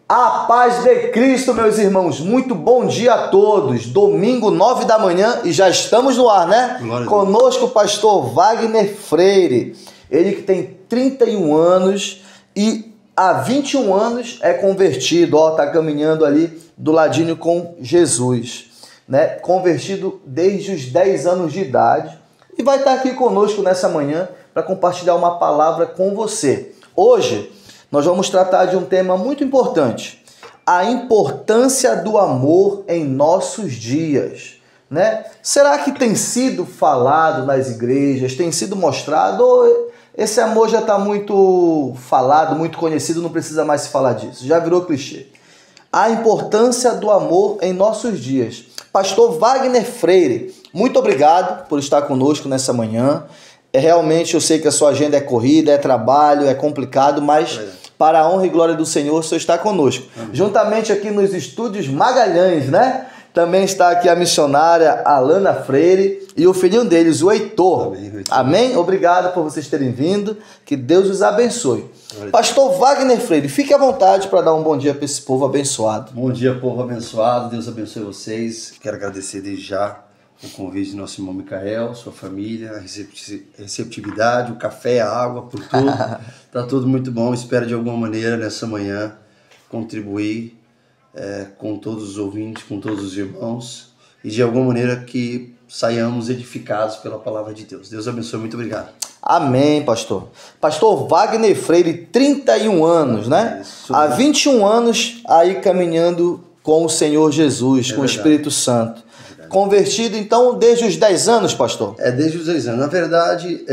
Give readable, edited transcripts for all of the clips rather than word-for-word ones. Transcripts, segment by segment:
A paz de Cristo, meus irmãos, muito bom dia a todos. Domingo, 9 da manhã e já estamos no ar, né? Conosco o pastor Wagner Freire, ele que tem 31 anos e há 21 anos é convertido, tá caminhando ali do ladinho com Jesus, né? Convertido desde os 10 anos de idade e vai estar aqui conosco nessa manhã para compartilhar uma palavra com você. Hoje nós vamos tratar de um tema muito importante, a importância do amor em nossos dias, né? Será que tem sido falado nas igrejas, tem sido mostrado, ou esse amor já está muito falado, muito conhecido, não precisa mais se falar disso, já virou clichê? A importância do amor em nossos dias. Pastor Wagner Freire, muito obrigado por estar conosco nessa manhã. Realmente eu sei que a sua agenda é corrida, é trabalho, é complicado, mas para a honra e glória do Senhor, o Senhor está conosco. Amém. Juntamente aqui nos estúdios Magalhães, né? Também está aqui a missionária Alana Freire e o filhinho deles, o Heitor. Amém. Amém? Obrigado por vocês terem vindo. Que Deus os abençoe. Amém. Pastor Wagner Freire, fique à vontade para dar um bom dia para esse povo abençoado. Bom dia, povo abençoado. Deus abençoe vocês. Quero agradecer desde já o convite do nosso irmão Micael, sua família, a receptividade, o café, a água, por tudo. Tá tudo muito bom. Espero de alguma maneira nessa manhã contribuir com todos os ouvintes, com todos os irmãos e de alguma maneira que saiamos edificados pela palavra de Deus. Deus abençoe, muito obrigado. Amém, pastor. Pastor Wagner Freire, 31 anos, né? Isso. Há 21 anos aí caminhando com o Senhor Jesus, com o Espírito Santo. Convertido, então, desde os 10 anos, pastor? Desde os 10 anos. Na verdade,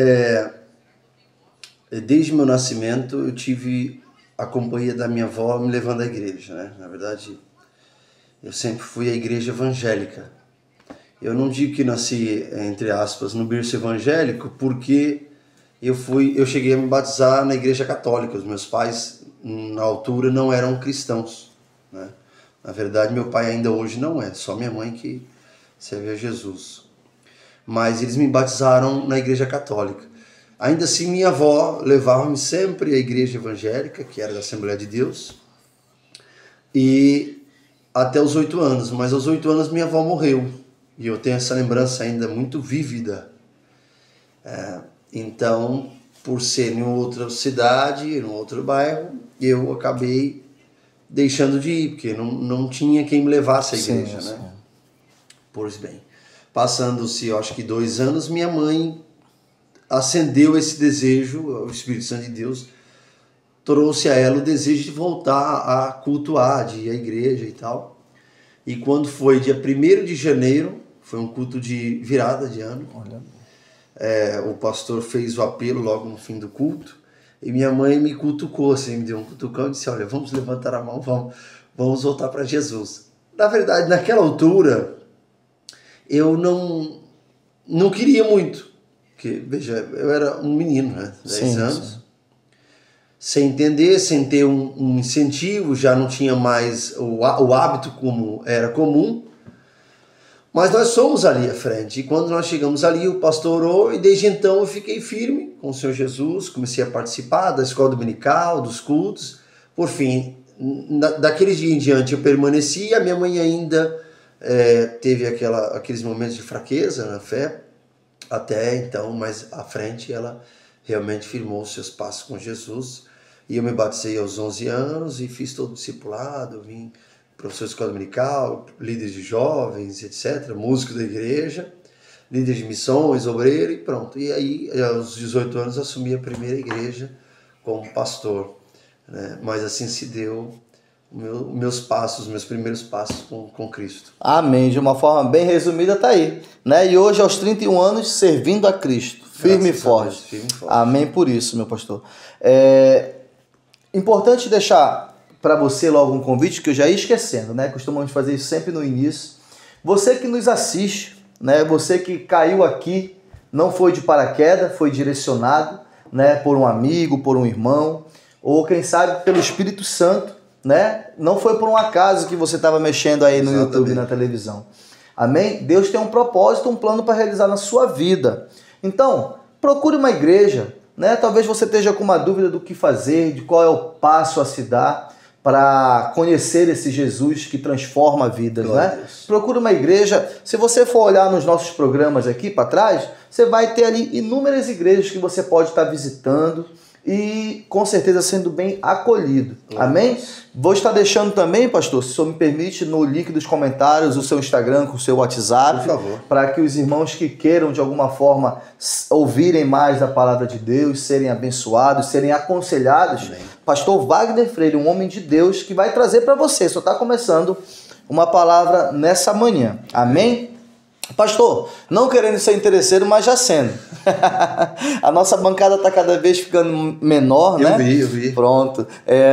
desde meu nascimento, eu tive a companhia da minha avó me levando à igreja, né? Na verdade, eu sempre fui à igreja evangélica. Eu não digo que nasci, entre aspas, no berço evangélico, porque eu cheguei a me batizar na igreja católica. Os meus pais, na altura, não eram cristãos, né? Na verdade, meu pai ainda hoje não é, só minha mãe que serve a Jesus. Mas eles me batizaram na igreja católica. Ainda assim, minha avó levava-me sempre à igreja evangélica, que era da Assembleia de Deus, e até os 8 anos. Mas aos 8 anos minha avó morreu. E eu tenho essa lembrança ainda muito vívida. Então, por ser em outra cidade, em outro bairro, eu acabei deixando de ir, porque não tinha quem me levasse à igreja, sim, né? Sim. Pois bem, passando-se, eu acho que 2 anos, minha mãe acendeu esse desejo, o Espírito Santo de Deus trouxe a ela o desejo de voltar a cultuar, de ir à igreja e tal. E quando foi dia 1º de janeiro, foi um culto de virada de ano, o pastor fez o apelo logo no fim do culto, e minha mãe me cutucou, assim, me deu um cutucão e disse, olha, vamos levantar a mão, vamos voltar para Jesus. Na verdade, naquela altura, eu não queria muito, porque, veja, eu era um menino, né, 10 anos, sim. Sem entender, sem ter um incentivo, já não tinha mais o hábito como era comum, mas nós fomos ali à frente, e quando nós chegamos ali, o pastor orou, e desde então eu fiquei firme com o Senhor Jesus, comecei a participar da escola dominical, dos cultos, por fim, daquele dia em diante eu permaneci, a minha mãe ainda teve aqueles momentos de fraqueza na fé, até então, mais à frente ela realmente firmou os seus passos com Jesus, e eu me batizei aos 11 anos e fiz todo o discipulado, vim professor de escola dominical, líder de jovens, etc., músico da igreja, líder de missões, obreiro e pronto. E aí, aos 18 anos, assumi a primeira igreja como pastor, né? Mas assim se deu meus primeiros passos com Cristo. Amém. De uma forma bem resumida, tá aí, né? E hoje, aos 31 anos, servindo a Cristo, firme e forte. Firme e forte. Amém por isso, meu pastor. Importante deixar para você logo um convite que eu já ia esquecendo, né? Costumamos fazer isso sempre no início. Você que nos assiste, né? Você que caiu aqui, não foi de paraquedas, foi direcionado, né? Por um amigo, por um irmão, ou quem sabe pelo Espírito Santo, né? Não foi por um acaso que você estava mexendo aí no YouTube e na televisão. Amém? Deus tem um propósito, um plano para realizar na sua vida. Então, procure uma igreja, né? Talvez você esteja com uma dúvida do que fazer, de qual é o passo a se dar. para conhecer esse Jesus que transforma vidas, né? Procura uma igreja. Se você for olhar nos nossos programas aqui para trás, você vai ter ali inúmeras igrejas que você pode estar visitando e com certeza sendo bem acolhido. Amém? Vou estar deixando também, pastor, se o senhor me permite, no link dos comentários, o seu Instagram com o seu WhatsApp, por favor, para que os irmãos que queiram de alguma forma ouvirem mais da palavra de Deus, serem abençoados, serem aconselhados. Amém. Pastor Wagner Freire, um homem de Deus que vai trazer para você, só está começando uma palavra nessa manhã. Amém? Pastor, não querendo ser interesseiro, mas já sendo. A nossa bancada está cada vez ficando menor, né? Eu vi. Pronto.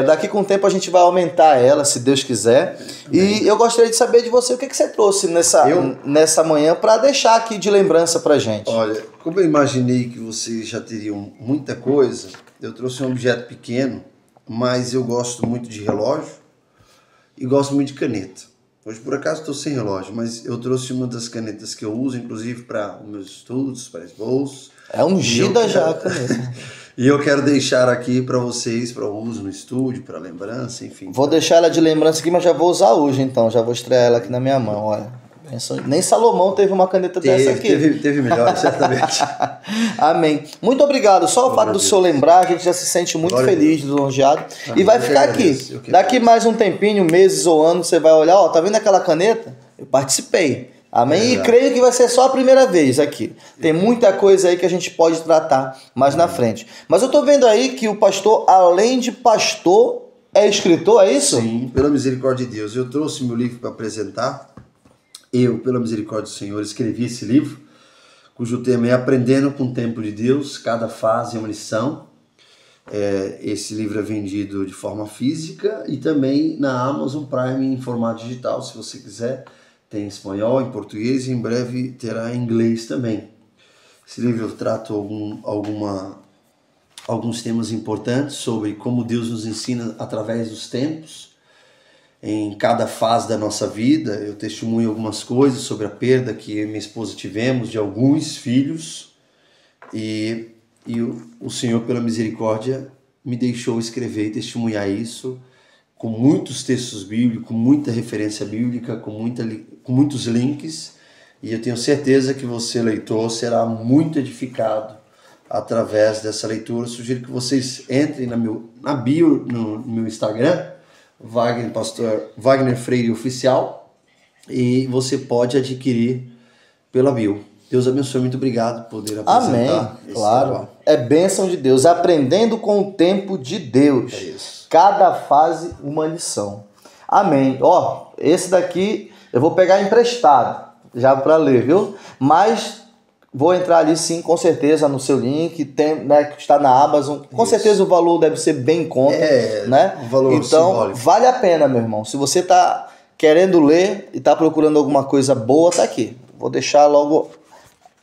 Daqui com o tempo a gente vai aumentar ela, se Deus quiser. Amém. E eu gostaria de saber de você o que você trouxe nessa manhã para deixar aqui de lembrança para gente. Olha, como eu imaginei que vocês já teriam muita coisa, eu trouxe um objeto pequeno, mas eu gosto muito de relógio e gosto muito de caneta. Hoje, por acaso, estou sem relógio, mas eu trouxe uma das canetas que eu uso, inclusive, para os meus estudos, para os bolsos. É ungida já a caneta. E eu quero deixar aqui para vocês, para uso no estúdio, para lembrança, enfim. Vou deixar ela de lembrança aqui, mas já vou usar hoje, então. Já vou estrear ela aqui na minha mão, olha. Nem Salomão teve uma caneta dessa aqui. Teve melhor, certamente. Amém. Muito obrigado. Só o fato do senhor lembrar, a gente já se sente muito feliz, lisonjeado. E vai ficar aqui. Daqui mais um tempinho, meses ou anos, você vai olhar, ó, tá vendo aquela caneta? Eu participei. Amém? E creio que vai ser só a primeira vez aqui. Tem muita coisa aí que a gente pode tratar mais na frente. Mas eu tô vendo aí que o pastor, além de pastor, é escritor, é isso? Sim, pela misericórdia de Deus. Eu trouxe meu livro para apresentar. Eu, pela misericórdia do Senhor, escrevi esse livro, cujo tema é Aprendendo com o Tempo de Deus, cada fase é uma lição. Esse livro é vendido de forma física e também na Amazon Prime em formato digital, se você quiser. Tem em espanhol, em português e em breve terá em inglês também. Esse livro eu trato alguns temas importantes sobre como Deus nos ensina através dos tempos. Em cada fase da nossa vida, eu testemunho algumas coisas sobre a perda que eu e minha esposa tivemos de alguns filhos e o Senhor, pela misericórdia, me deixou escrever e testemunhar isso com muitos textos bíblicos, com muita referência bíblica, com muitos links, e eu tenho certeza que você, leitor, será muito edificado através dessa leitura. Eu sugiro que vocês entrem na bio no meu Instagram, Pastor Wagner Freire Oficial, e você pode adquirir pela bio. Deus abençoe, muito obrigado por poder apresentar. Amém, claro. Trabalho. É bênção de Deus, aprendendo com o tempo de Deus. É isso. Cada fase uma lição. Amém. Ó, esse daqui eu vou pegar emprestado, já para ler, viu? Mas vou entrar ali sim, com certeza, no seu link, tem, né, que está na Amazon. Com certeza o valor deve ser bem em conta, né? Um valor então, simbólico. Vale a pena, meu irmão. Se você está querendo ler e está procurando alguma coisa boa, tá aqui. Vou deixar logo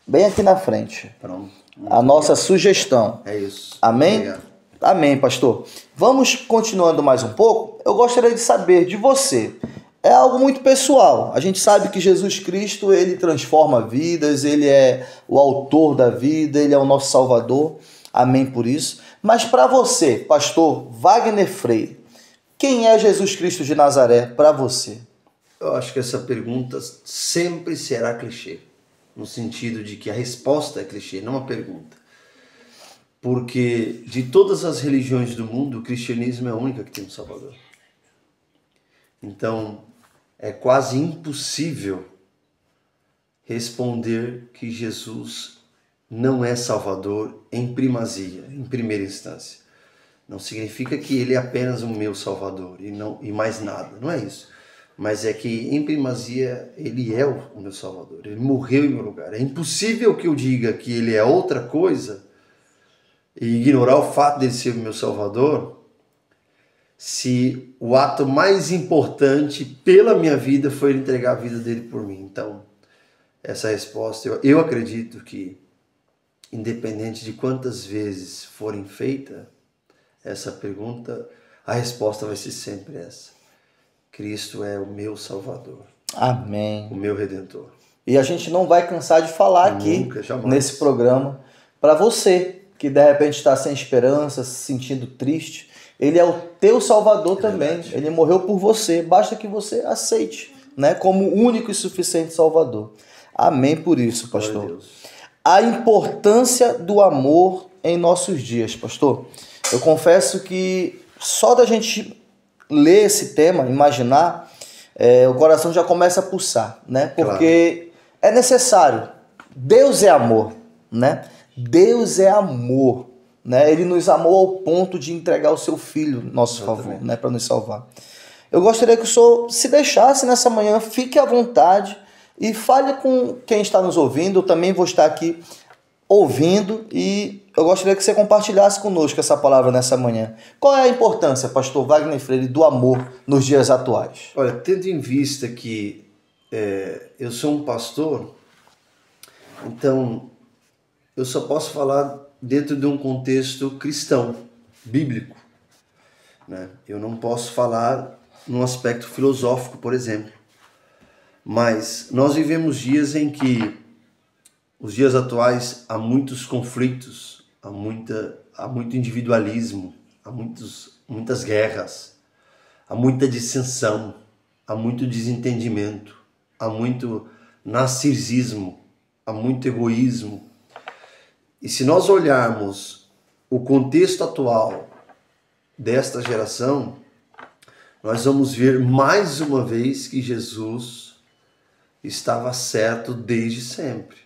bem aqui na frente. Pronto. A nossa sugestão. É isso. Amém? Obrigado. Amém, pastor. Vamos continuando mais um pouco. Eu gostaria de saber de você. É algo muito pessoal. A gente sabe que Jesus Cristo, ele transforma vidas, ele é o autor da vida, ele é o nosso Salvador. Amém por isso. Mas para você, pastor Wagner Freire, quem é Jesus Cristo de Nazaré para você? Eu acho que essa pergunta sempre será clichê, no sentido de que a resposta é clichê, não a pergunta. Porque de todas as religiões do mundo, o cristianismo é a única que tem um Salvador. Então, é quase impossível responder que Jesus não é Salvador em primazia, em primeira instância. Não significa que ele é apenas o meu Salvador e mais nada, não é isso. Mas é que em primazia ele é o meu Salvador, ele morreu em meu lugar. É impossível que eu diga que ele é outra coisa e ignorar o fato de ele ser o meu Salvador, se o ato mais importante pela minha vida foi ele entregar a vida dele por mim. Então, essa resposta, eu acredito que, independente de quantas vezes forem feita essa pergunta, a resposta vai ser sempre essa. Cristo é o meu Salvador. Amém. O meu Redentor. E a gente não vai cansar de falar aqui, nesse programa, para você que de repente está sem esperança, se sentindo triste, Ele é o teu Salvador também. Ele morreu por você. Basta que você aceite, né? Como o único e suficiente Salvador. Amém por isso, pastor. A importância do amor em nossos dias, pastor. Eu confesso que só da gente ler esse tema, imaginar, o coração já começa a pulsar, né? Porque é necessário. Deus é amor, né? Deus é amor, né? Ele nos amou ao ponto de entregar o seu Filho em nosso favor, né? Para nos salvar. Eu gostaria que o senhor se deixasse nessa manhã, fique à vontade e fale com quem está nos ouvindo. Eu também vou estar aqui ouvindo e eu gostaria que você compartilhasse conosco essa palavra nessa manhã. Qual é a importância, pastor Wagner Freire, do amor nos dias atuais? Olha, tendo em vista que eu sou um pastor, então eu só posso falar dentro de um contexto cristão, bíblico, né? Eu não posso falar num aspecto filosófico, por exemplo. Mas nós vivemos dias em que, os dias atuais, há muitos conflitos, há muito individualismo, há muitas guerras, há muita dissensão, há muito desentendimento, há muito narcisismo, há muito egoísmo. E se nós olharmos o contexto atual desta geração, nós vamos ver mais uma vez que Jesus estava certo desde sempre.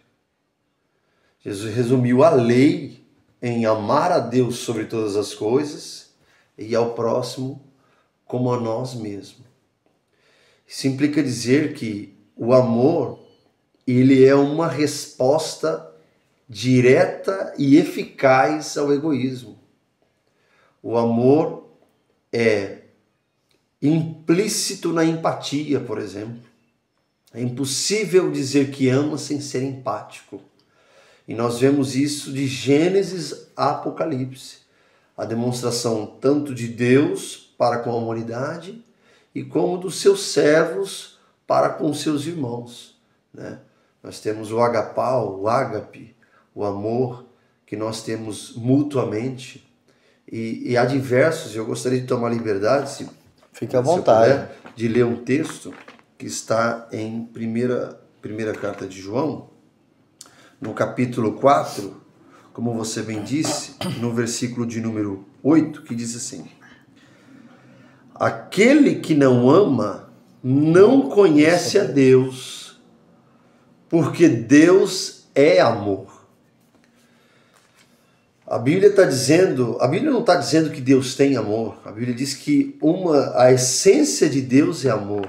Jesus resumiu a lei em amar a Deus sobre todas as coisas e ao próximo como a nós mesmos. Isso implica dizer que o amor, ele é uma resposta direta e eficaz ao egoísmo. O amor é implícito na empatia, por exemplo. É impossível dizer que ama sem ser empático. E nós vemos isso de Gênesis a Apocalipse. A demonstração tanto de Deus para com a humanidade e como dos seus servos para com seus irmãos, né? Nós temos o agapau, o ágape, o amor que nós temos mutuamente. E há diversos, eu gostaria de tomar liberdade, se fique à vontade, de ler um texto que está em primeira carta de João, no capítulo 4, como você bem disse, no versículo de número 8, que diz assim: aquele que não ama não conhece a Deus, porque Deus é amor. A Bíblia não está dizendo que Deus tem amor. A Bíblia diz que a essência de Deus é amor.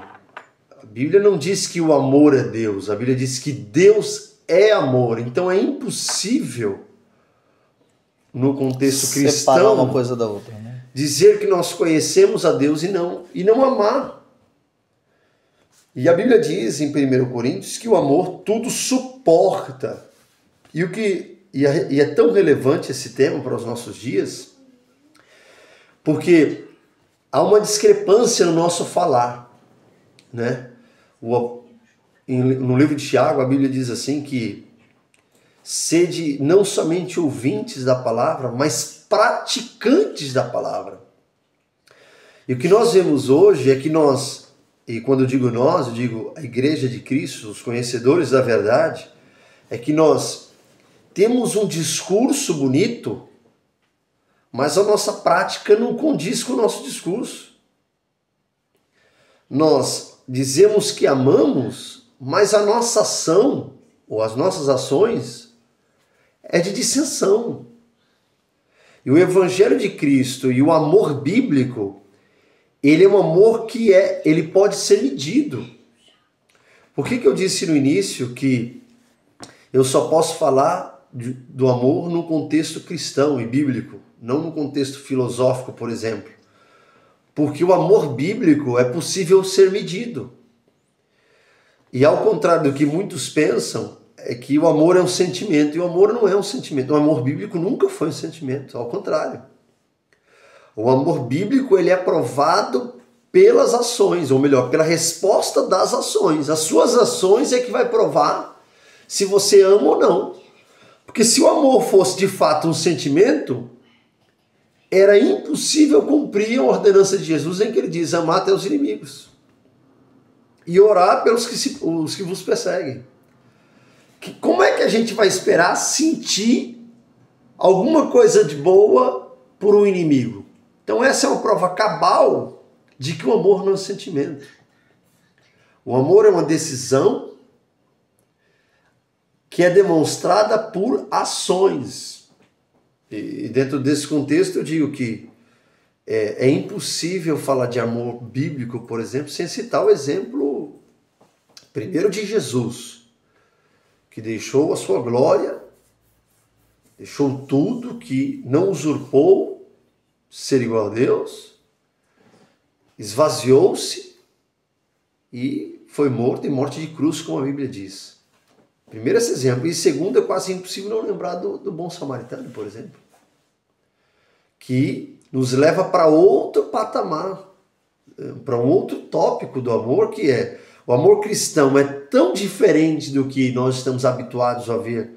A Bíblia não diz que o amor é Deus. A Bíblia diz que Deus é amor. Então é impossível, no contexto cristão, separar uma coisa da outra, né? Dizer que nós conhecemos a Deus e não amar. E a Bíblia diz em 1 Coríntios que o amor tudo suporta. E é tão relevante esse tema para os nossos dias, porque há uma discrepância no nosso falar, né? No livro de Tiago, a Bíblia diz assim que sede não somente ouvintes da palavra, mas praticantes da palavra. E o que nós vemos hoje é que e quando eu digo nós, eu digo a Igreja de Cristo, os conhecedores da verdade, é que nós temos um discurso bonito, mas a nossa prática não condiz com o nosso discurso. Nós dizemos que amamos, mas a nossa ação, ou as nossas ações, é de dissensão. E o Evangelho de Cristo e o amor bíblico, ele é um amor que ele pode ser medido. Por que eu disse no início que eu só posso falar do amor no contexto cristão e bíblico, não no contexto filosófico, por exemplo? Porque o amor bíblico é possível ser medido. E ao contrário do que muitos pensam, é que o amor é um sentimento, e o amor não é um sentimento. O amor bíblico nunca foi um sentimento, ao contrário. O amor bíblico, ele é provado pelas ações, ou melhor, pela resposta das ações. As suas ações é que vai provar se você ama ou não. Porque se o amor fosse de fato um sentimento, era impossível com cumprir a ordenança de Jesus em que ele diz: amar até os inimigos e orar pelos os que vos perseguem. Como é que a gente vai esperar sentir alguma coisa de boa por um inimigo? Então essa é uma prova cabal de que o amor não é um sentimento. O amor é uma decisão que é demonstrada por ações. E dentro desse contexto eu digo que é impossível falar de amor bíblico, por exemplo, sem citar o exemplo primeiro de Jesus, que deixou a sua glória, deixou tudo, que não usurpou ser igual a Deus, esvaziou-se e foi morto em morte de cruz, como a Bíblia diz. Primeiro esse exemplo. E segundo, é quase impossível não lembrar do bom samaritano, por exemplo, que nos leva para outro patamar, para um outro tópico do amor, que é o amor cristão é tão diferente do que nós estamos habituados a ver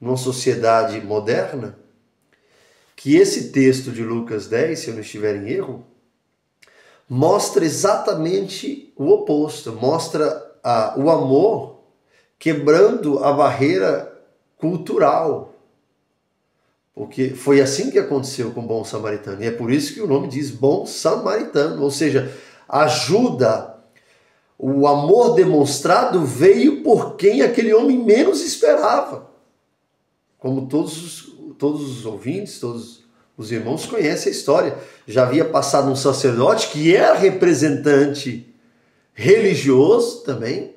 numa sociedade moderna, que esse texto de Lucas 10, se eu não estiver em erro, mostra exatamente o oposto, mostra o amor quebrando a barreira cultural, porque foi assim que aconteceu com o bom samaritano, e é por isso que o nome diz bom samaritano, ou seja, ajuda. O amor demonstrado veio por quem aquele homem menos esperava. Como todos os ouvintes, todos os irmãos conhecem a história. Já havia passado um sacerdote que era representante religioso também.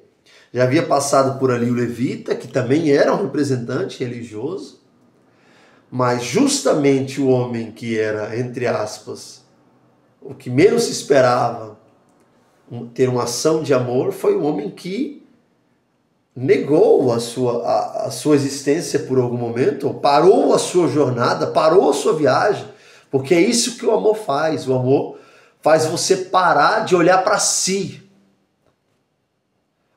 Já havia passado por ali o levita, que também era um representante religioso. Mas justamente o homem que era, entre aspas, o que menos se esperava ter uma ação de amor, foi o homem que negou a sua existência por algum momento, ou parou a sua jornada, parou a sua viagem, porque é isso que o amor faz. O amor faz você parar de olhar para si.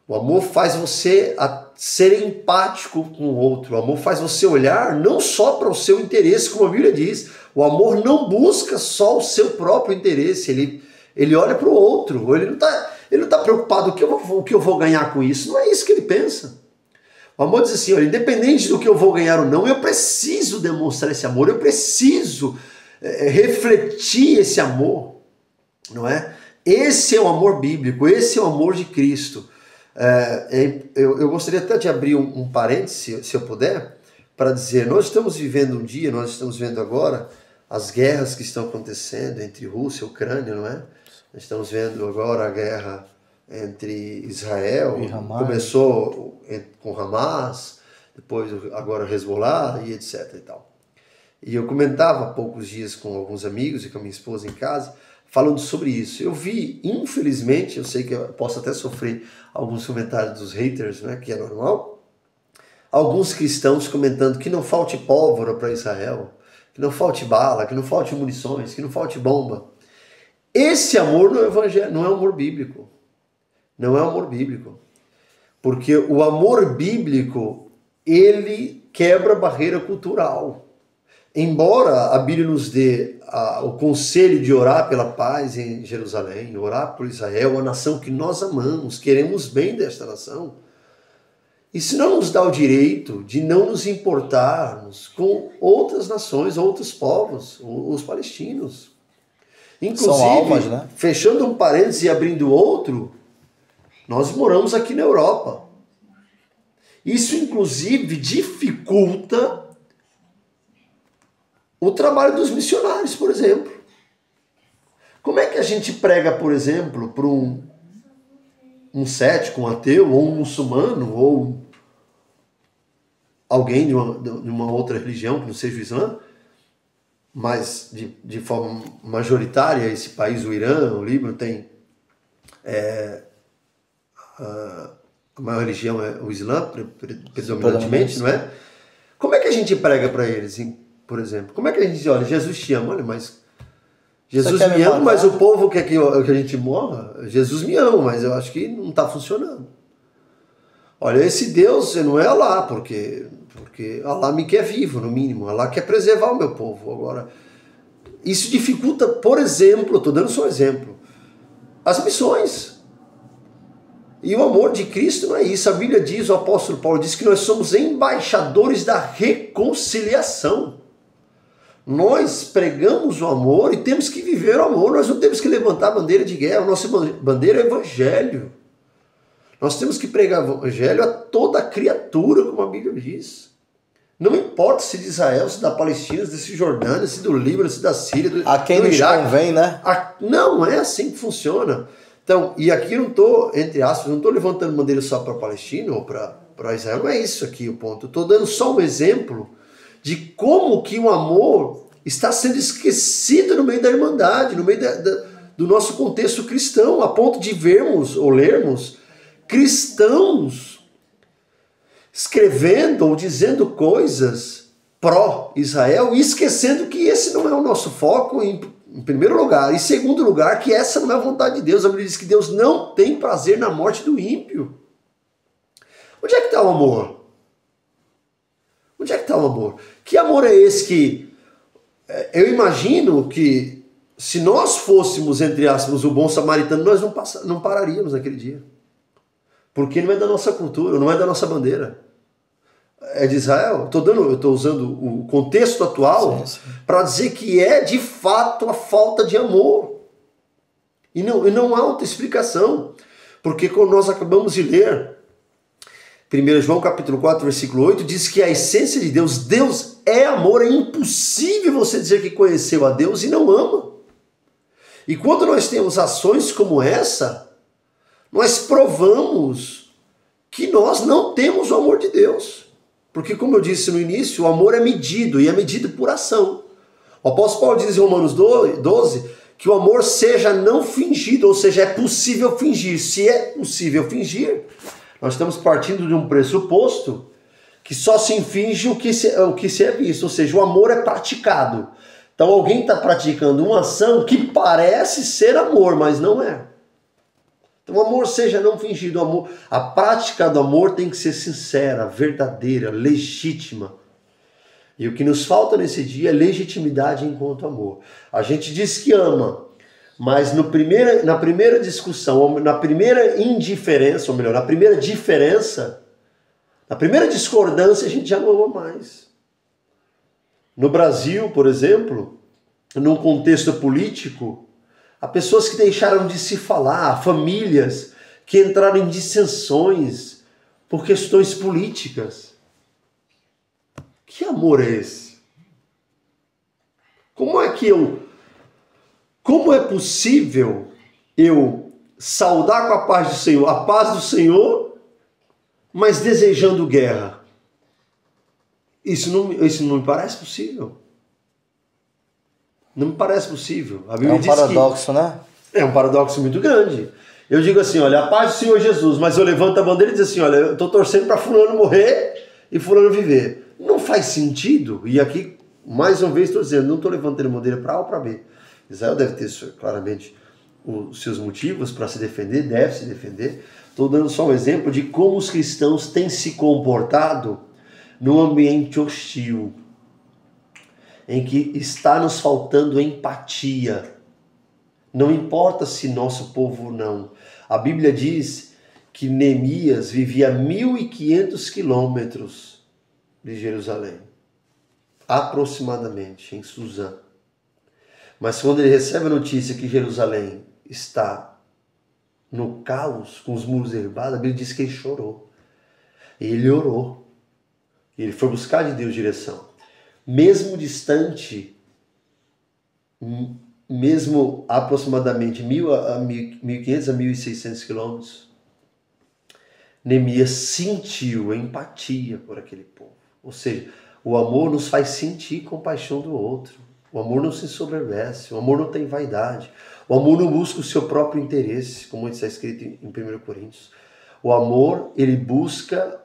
O amor faz você ser empático com o outro. O amor faz você olhar não só para o seu interesse, como a Bíblia diz. O amor não busca só o seu próprio interesse, ele olha para o outro, ele não tá preocupado o que eu vou ganhar com isso. Não é isso que ele pensa. O amor diz assim, olha, independente do que eu vou ganhar ou não, eu preciso demonstrar esse amor, eu preciso refletir esse amor, não é? Esse é o amor bíblico, esse é o amor de Cristo. Eu gostaria até de abrir um parêntese, se eu puder, para dizer, nós estamos vivendo um dia, nós estamos vendo agora as guerras que estão acontecendo entre Rússia e Ucrânia, não é? Nós estamos vendo agora a guerra entre Israel, começou com Hamas, depois agora Hezbollah e etc. E tal. E eu comentava há poucos dias com alguns amigos e com a minha esposa em casa, falando sobre isso. Eu vi, infelizmente, eu sei que eu posso até sofrer alguns comentários dos haters, né, que é normal, alguns cristãos comentando que não falte pólvora para Israel, que não falte bala, que não falte munições, que não falte bomba. Esse amor não é evangelho, não é amor bíblico. Não é amor bíblico. Porque o amor bíblico, ele quebra a barreira cultural. Embora a Bíblia nos dê o conselho de orar pela paz em Jerusalém, orar por Israel, a nação que nós amamos, queremos bem desta nação, isso não nos dá o direito de não nos importarmos com outras nações, outros povos, os palestinos. Inclusive, são almas, né? Fechando um parênteses e abrindo outro, nós moramos aqui na Europa. Isso, inclusive, dificulta o trabalho dos missionários, por exemplo. Como é que a gente prega, por exemplo, para um cético, um ateu, ou um muçulmano, ou alguém de uma outra religião que não seja o Islã, mas de forma majoritária, esse país, o Irã, o Líbano, tem a maior religião é o Islã, predominantemente, não é? Como é que a gente prega para eles, por exemplo? Como é que a gente diz, olha, Jesus te ama, olha, mas Jesus me ama, mas o povo quer que a gente morra? Jesus me ama, mas eu acho que não está funcionando. Olha, esse Deus não é Allah, porque Allah me quer vivo, no mínimo. Allah quer preservar o meu povo. Agora, isso dificulta, por exemplo, estou dando só um exemplo, as missões. E o amor de Cristo não é isso. A Bíblia diz, o apóstolo Paulo diz que nós somos embaixadores da reconciliação. Nós pregamos o amor e temos que viver o amor. Nós não temos que levantar a bandeira de guerra. A nossa bandeira é o evangelho. Nós temos que pregar o evangelho a toda criatura, como a Bíblia diz. Não importa se de Israel, se da Palestina, se da Cisjordânia, se do Líbano, se da Síria, a quem nos convém, né? Não é assim que funciona. Então, e aqui eu não estou, entre aspas, não estou levantando bandeira só para a Palestina ou para Israel. Não é isso aqui o ponto. Eu estou dando só um exemplo de como que o amor está sendo esquecido no meio da irmandade, no meio do nosso contexto cristão, a ponto de vermos ou lermos cristãos escrevendo ou dizendo coisas pró-Israel e esquecendo que esse não é o nosso foco em primeiro lugar. Em segundo lugar, que essa não é a vontade de Deus. A Bíblia diz que Deus não tem prazer na morte do ímpio. Onde é que está o amor? Onde é que está o amor? Que amor é esse que... Eu imagino que se nós fôssemos, entre aspas, o bom samaritano, nós não pararíamos naquele dia. Porque não é da nossa cultura, não é da nossa bandeira. É de Israel. Eu estou usando o contexto atual para dizer que é de fato a falta de amor. E não há outra explicação. Porque quando nós acabamos de ler 1 João capítulo 4, versículo 8, diz que a essência de Deus é amor. É impossível você dizer que conheceu a Deus e não ama. E quando nós temos ações como essa, nós provamos que nós não temos o amor de Deus. Porque, como eu disse no início, o amor é medido, e é medido por ação. O apóstolo Paulo diz em Romanos 12 que o amor seja não fingido, ou seja, é possível fingir. Se é possível fingir, nós estamos partindo de um pressuposto que só se finge o que se é visto, ou seja, o amor é praticado. Então alguém está praticando uma ação que parece ser amor, mas não é. Então o amor seja não fingido, a prática do amor tem que ser sincera, verdadeira, legítima. E o que nos falta nesse dia é legitimidade enquanto amor. A gente diz que ama, mas na primeira discussão, na primeira indiferença, ou melhor, na primeira diferença, na primeira discordância, a gente já não ama mais. No Brasil, por exemplo, num contexto político, há pessoas que deixaram de se falar, famílias que entraram em dissensões por questões políticas. Que amor é esse? Como é possível eu saudar com a paz do Senhor, mas desejando guerra? Isso não me parece possível. Não me parece possível. A Bíblia diz paradoxo, né? É um paradoxo muito grande. Eu digo assim, olha, a paz do Senhor Jesus, mas eu levanto a bandeira e digo assim, olha, eu estou torcendo para fulano morrer e fulano viver. Não faz sentido. E aqui, mais uma vez, estou dizendo, não estou levantando a bandeira para A ou para B. Israel deve ter, claramente, os seus motivos para se defender, deve se defender. Estou dando só um exemplo de como os cristãos têm se comportado num ambiente hostil, em que está nos faltando empatia. Não importa se nosso povo ou não. A Bíblia diz que Neemias vivia a 1.500 quilômetros de Jerusalém, aproximadamente, em Suzã. Mas quando ele recebe a notícia que Jerusalém está no caos, com os muros derribados, a Bíblia diz que ele chorou. E ele orou. Ele foi buscar de Deus direção. Mesmo distante, mesmo aproximadamente 1.500 a 1.600 quilômetros, Neemias sentiu empatia por aquele povo. Ou seja, o amor nos faz sentir compaixão do outro. O amor não se ensoberbece, o amor não tem vaidade. O amor não busca o seu próprio interesse, como está escrito em 1 Coríntios. O amor, ele busca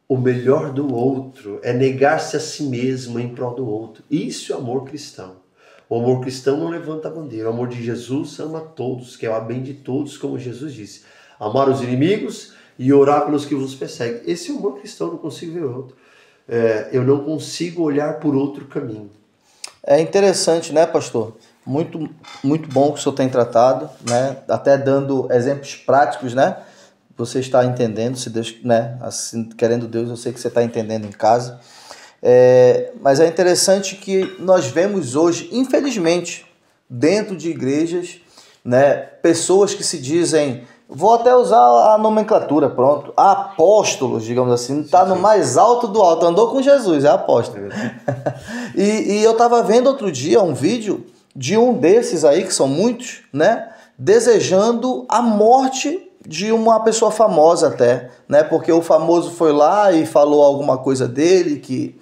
o melhor do outro, é negar-se a si mesmo em prol do outro. Isso é amor cristão. O amor cristão não levanta a bandeira. O amor de Jesus ama todos, que é o bem de todos, como Jesus disse. Amar os inimigos e orar pelos que vos perseguem. Esse é o amor cristão, não consigo ver outro. Eu não consigo olhar por outro caminho. É interessante, né, pastor? Muito, muito bom que o senhor tem tratado, né? Até dando exemplos práticos, né? Você está entendendo, se Deus, né? Assim, querendo Deus, eu sei que você está entendendo em casa. Mas é interessante que nós vemos hoje, infelizmente, dentro de igrejas, né, pessoas que se dizem, vou até usar a nomenclatura, pronto, apóstolos, digamos assim, está no mais alto do alto, andou com Jesus, é apóstolo. E eu estava vendo outro dia um vídeo de um desses aí, que são muitos, né, desejando a morte de uma pessoa famosa até, né, porque o famoso foi lá e falou alguma coisa dele, que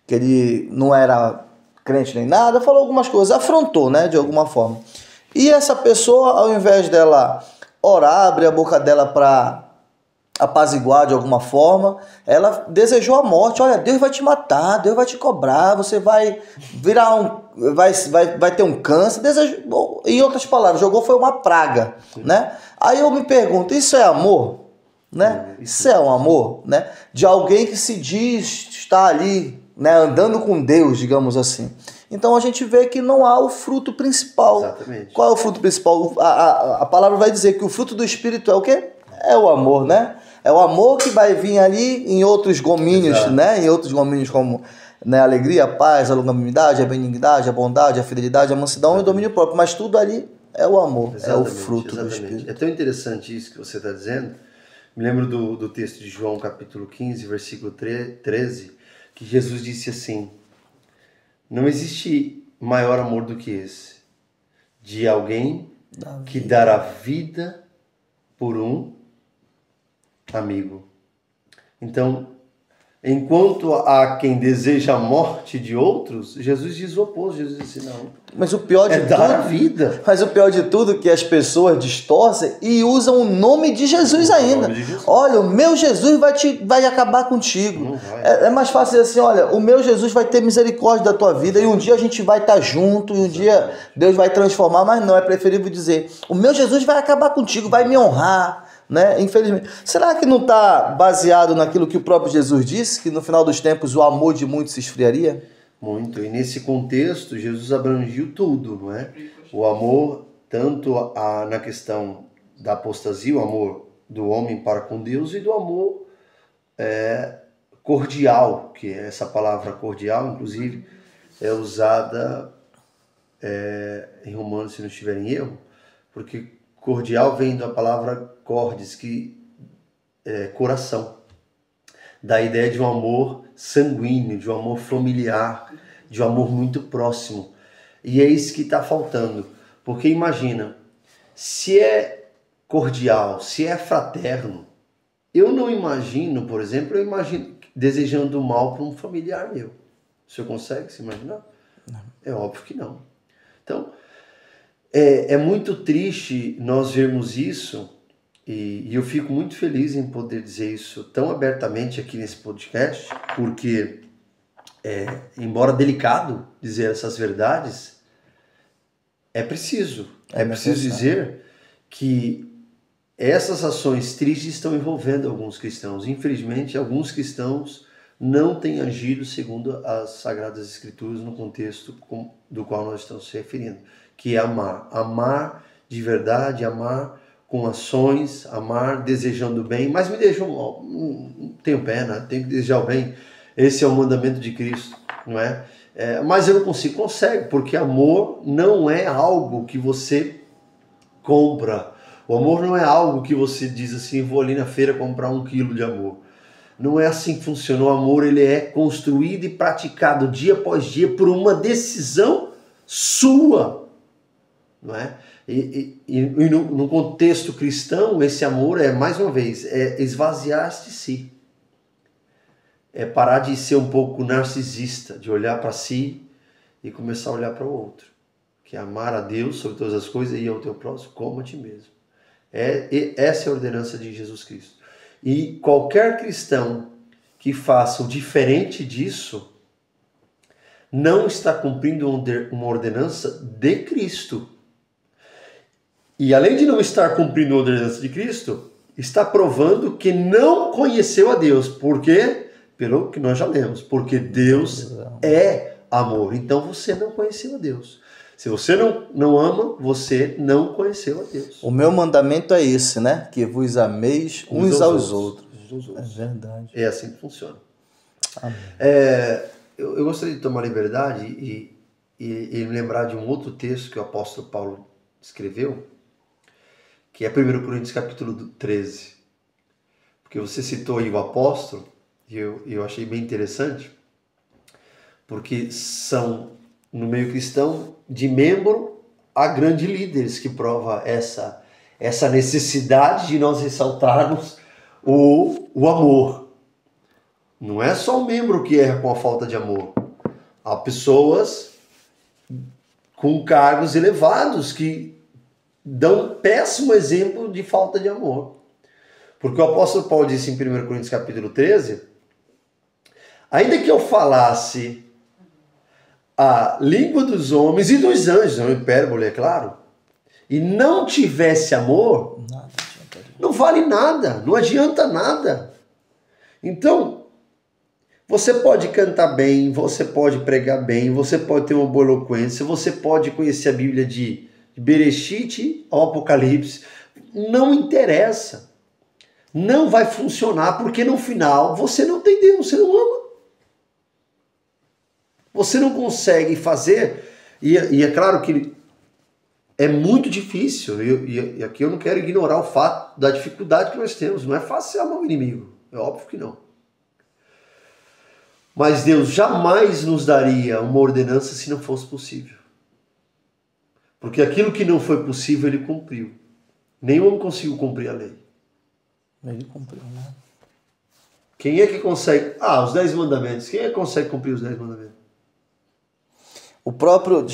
ele não era crente nem nada, falou algumas coisas, afrontou, né, de alguma forma. E essa pessoa, ao invés dela orar, abrir a boca dela para apaziguar de alguma forma, ela desejou a morte. Olha, Deus vai te matar, Deus vai te cobrar, você vai virar vai ter um câncer. Desejou, em outras palavras, jogou foi uma praga, né? Aí eu me pergunto, isso é amor? Né? Isso é um amor, né? De alguém que se diz estar ali, né, andando com Deus, digamos assim. Então a gente vê que não há o fruto principal. Exatamente. Qual é o fruto principal? A palavra vai dizer que o fruto do Espírito é o quê? É o amor, né? É o amor que vai vir ali em outros gomínios, exato, né? Em outros gomínios como, né, a alegria, a paz, a longanimidade, a benignidade, a bondade, a fidelidade, a mansidão e o domínio próprio. Mas tudo ali é o amor, exatamente, é o fruto do Espírito. É tão interessante isso que você está dizendo. Me lembro do texto de João, capítulo 15, versículo 13, que Jesus disse assim: não existe maior amor do que esse, de alguém que dar a vida por um amigo. Então, enquanto há quem deseja a morte de outros, Jesus diz o oposto. Jesus disse, não. Mas o pior de tudo, dar a vida. Mas o pior de tudo é que as pessoas distorcem e usam o nome de Jesus ainda. De Jesus. Olha, o meu Jesus vai acabar contigo. É mais fácil dizer assim, olha, o meu Jesus vai ter misericórdia da tua vida e um dia a gente vai estar junto e um dia Deus vai transformar, mas não, é preferível dizer, o meu Jesus vai acabar contigo, vai me honrar. Né? Infelizmente. Será que não está baseado naquilo que o próprio Jesus disse, que no final dos tempos o amor de muitos se esfriaria? Muito. E nesse contexto, Jesus abrangiu tudo, não é? O amor, tanto na questão da apostasia, o amor do homem para com Deus, e do amor cordial, que é essa palavra cordial, inclusive, é usada em Romanos, se não estiver em erro, porque cordial vem da palavra cordes, que é coração. Da ideia de um amor sanguíneo, de um amor familiar, de um amor muito próximo. E é isso que está faltando. Porque imagina, se é cordial, se é fraterno, eu não imagino, por exemplo, eu imagino desejando mal para um familiar meu. O senhor consegue se imaginar? Não. É óbvio que não. Então, é muito triste nós vermos isso, e eu fico muito feliz em poder dizer isso tão abertamente aqui nesse podcast, porque, embora delicado dizer essas verdades, é preciso dizer que essas ações tristes estão envolvendo alguns cristãos. Infelizmente, alguns cristãos não têm agido segundo as Sagradas Escrituras no contexto do qual nós estamos se referindo, que é amar. Amar de verdade, amar com ações, amar desejando o bem, mas me deixam mal, não tenho pena, tenho que desejar o bem. Esse é o mandamento de Cristo, não é? Mas eu não consigo, consegue, porque amor não é algo que você compra. O amor não é algo que você diz assim, vou ali na feira comprar 1 quilo de amor. Não é assim que funciona. O amor, ele é construído e praticado dia após dia por uma decisão sua, não é? E no contexto cristão, esse amor mais uma vez, esvaziar-se de si. É parar de ser um pouco narcisista, de olhar para si e começar a olhar para o outro. Que é amar a Deus sobre todas as coisas e ao teu próximo como a ti mesmo. Essa é a ordenança de Jesus Cristo. E qualquer cristão que faça o diferente disso não está cumprindo uma ordenança de Cristo. E além de não estar cumprindo a ordenança de Cristo, está provando que não conheceu a Deus. Por quê? Pelo que nós já lemos. Porque Deus é amor. Então você não conheceu a Deus. Se você não ama, você não conheceu a Deus. O meu mandamento é esse, né? Que vos ameis uns aos outros. É verdade. É assim que funciona. Amém. Eu gostaria de tomar liberdade e me lembrar de um outro texto que o apóstolo Paulo escreveu, que é 1 Coríntios capítulo 13. Porque você citou aí o apóstolo, e eu achei bem interessante, porque são, no meio cristão, de membro a grandes líderes, que prova essa necessidade de nós ressaltarmos o amor. Não é só o membro que erra com a falta de amor. Há pessoas com cargos elevados que dão um péssimo exemplo de falta de amor. Porque o apóstolo Paulo disse em 1 Coríntios capítulo 13, ainda que eu falasse a língua dos homens e dos anjos, não é hipérbole, é claro, e não tivesse amor, não vale nada, não adianta nada. Então, você pode cantar bem, você pode pregar bem, você pode ter uma boa eloquência, você pode conhecer a Bíblia de Bereshit ao Apocalipse, não interessa. Não vai funcionar, porque no final você não tem Deus, você não ama. Você não consegue fazer, e é claro que é muito difícil, e aqui eu não quero ignorar o fato da dificuldade que nós temos. Não é fácil amar o inimigo, é óbvio que não. Mas Deus jamais nos daria uma ordenança se não fosse possível. Porque aquilo que não foi possível, ele cumpriu. Nenhum homem conseguiu cumprir a lei. Ele cumpriu, né? Quem é que consegue? Os 10 mandamentos. Quem é que consegue cumprir os 10 mandamentos? O próprio,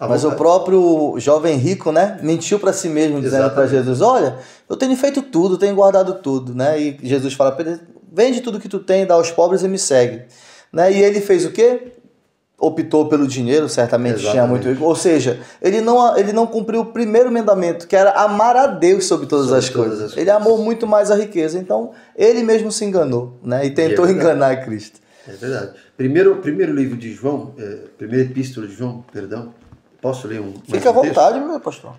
mas o próprio jovem rico, né, mentiu para si mesmo, dizendo para Jesus, olha, eu tenho feito tudo, tenho guardado tudo, né? E Jesus fala para ele, vende tudo que tu tem, dá aos pobres e me segue. Né? E ele fez o quê? Optou pelo dinheiro, certamente. Exatamente. Tinha muito rico. Ou seja, ele não cumpriu o primeiro mandamento, que era amar a Deus sobre todas as coisas. Ele amou muito mais a riqueza. Então, ele mesmo se enganou, né? E tentou enganar Cristo. É verdade. Primeiro livro de João, primeira epístola de João, perdão. Posso ler um? Fica à vontade, meu pastor.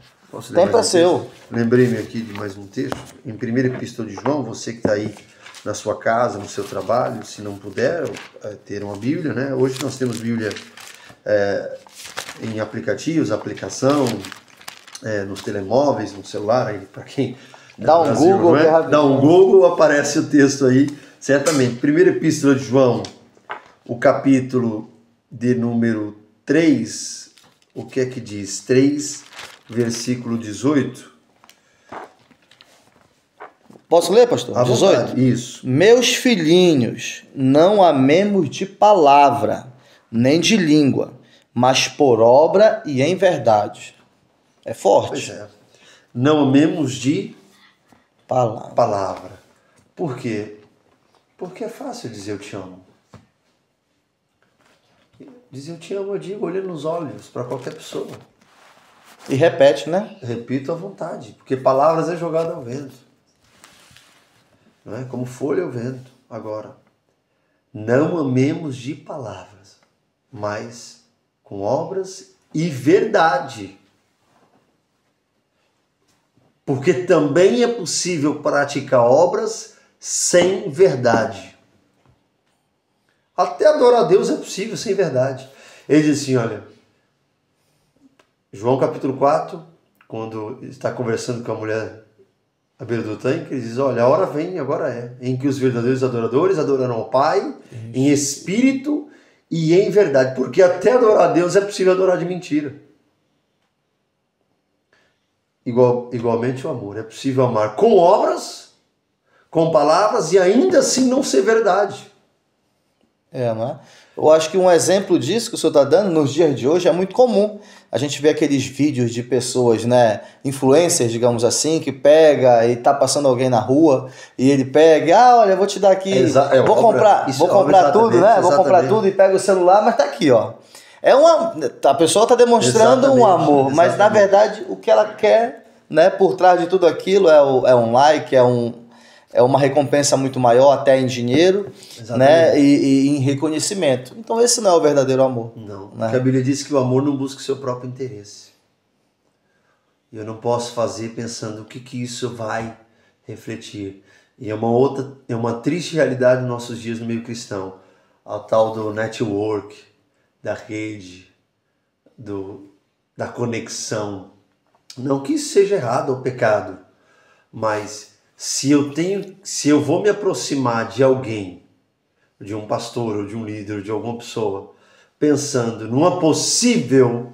Tempo é seu. Lembrei-me aqui de mais um texto. Em primeira epístola de João, você que está aí na sua casa, no seu trabalho, se não puder ter uma Bíblia, né? Hoje nós temos Bíblia em aplicativos, aplicação, nos telemóveis, no celular, para quem dá um Brasil, Google, dá um Google, aparece o texto aí, certamente. Primeira epístola de João, o capítulo de número 3, o que é que diz? 3, versículo 18. Posso ler, pastor? 18? Vontade. Isso. Meus filhinhos, não amemos de palavra, nem de língua, mas por obra e em verdade. É forte. Pois é. Não amemos de palavra. Por quê? Porque é fácil dizer eu te amo. Dizer eu te amo, eu digo olhando nos olhos para qualquer pessoa. E repete, né? Repito à vontade, porque palavras é jogada ao vento. Não é? Como folha ao vento. Agora, não amemos de palavras, mas com obras e verdade. Porque também é possível praticar obras sem verdade. Até adorar a Deus é possível sem verdade. Ele diz assim, olha, João capítulo 4, quando está conversando com a mulher à beira do tanque, ele diz, olha, a hora vem, agora em que os verdadeiros adoradores adorarão ao Pai em espírito e em verdade. Porque até adorar a Deus é possível adorar de mentira. Igualmente o amor. É possível amar com obras, com palavras e ainda assim não ser verdade. Não é? Eu acho que um exemplo disso que o senhor está dando nos dias de hoje é muito comum. A gente vê aqueles vídeos de pessoas, né, influencers, digamos assim, que pega e tá passando alguém na rua e ele pega, olha, vou te dar aqui, vou comprar tudo, né? Vou comprar tudo e pega o celular, mas tá aqui, ó. A pessoa está demonstrando um amor, mas na verdade o que ela quer, né, por trás de tudo aquilo é um like, é uma recompensa muito maior, até em dinheiro, né? E em reconhecimento. Então esse não é o verdadeiro amor. Não, né? Porque a Bíblia diz que o amor não busca o seu próprio interesse. E eu não posso fazer pensando o que isso vai refletir. E é uma triste realidade nos nossos dias no meio cristão. A tal do network, da rede, da conexão. Não que isso seja errado ou pecado, mas se eu vou me aproximar de alguém, de um pastor ou de um líder, de alguma pessoa, pensando num possível